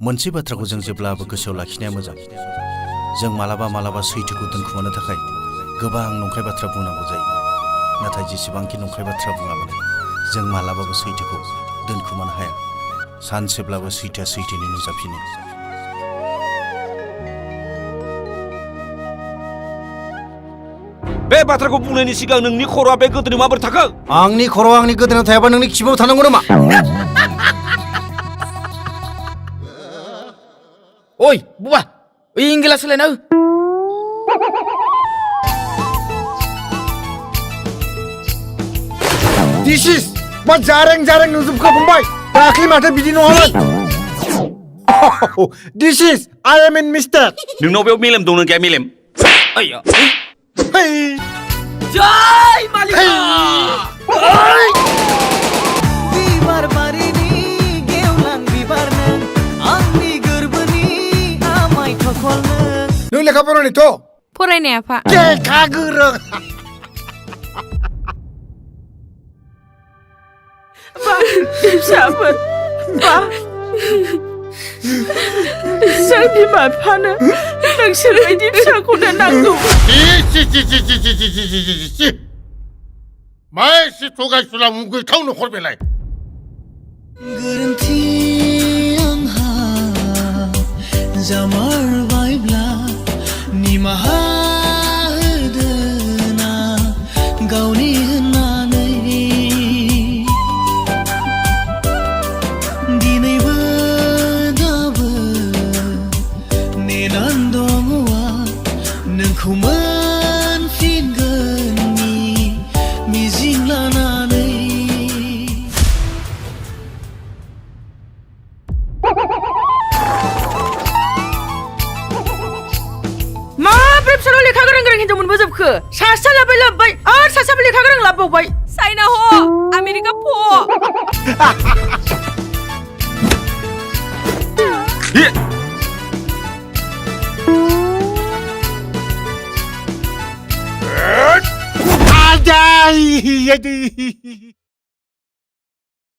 मोनसे बाथ्राखौ जों जेब्लाबो गोसोआव लाखिनाया मोजां। जों मालाबा सैथोखौ दोनखुमानो थाखाय गोबां नंखाय बाथ्रा बुंनांगौ जायो। नाथाय जेसेबांखि नंखाय बाथ्रा बुङा मानो जों मालाबाबो सैथोखौ दोनखुमानो हाया। सानसेब्लाबो सैथोआ सैथोनि नुजाफिनो। बे बाथ्राखौ बुंनायनि सिगां नोंनि खर'आ बे गोदोनि माबोरै थाखो? आंनि खर'आ आंनि गोदोनायाव थायाबा नोंनि खिबुआव थानांगौ नामा? Oi, buah, ingin selain aku. This is मा जारें नुजोबखो फंबाय दाख्लि माथो बिदि नङामोन This is I am in mistake नोंनाव बेयाव मेलेम दं ना गैया मेलेम? आया Jai Malika Bibar barini gewlang bibarna Angni gorboni amai thokolna नों लेखा फरायनायथ' फरायनाया आफा लेखा गोरों फिसाफोर बा जों बिमा बिफानो नोंसोरबायदि फिसाखौनो नांगौ मा एसे थगायसुला मुगैथाव न'खर बेलाय गोरोन्थि आंहा जामारबायब्ला निमाहा होदोना गावनि होननानै दिनैबो दाबो नेनानै दङ नोंखौ मोनफिनगोननि मिजिं लानानै माब्रै फिसाल' लेखा गोरों हिनजाव मोनबोजोबखो सासेया लाबोबाय आरो सासेयाबो लेखा गोरों लाबोबावबाय चाइना ह आमेरिका फ Ajay!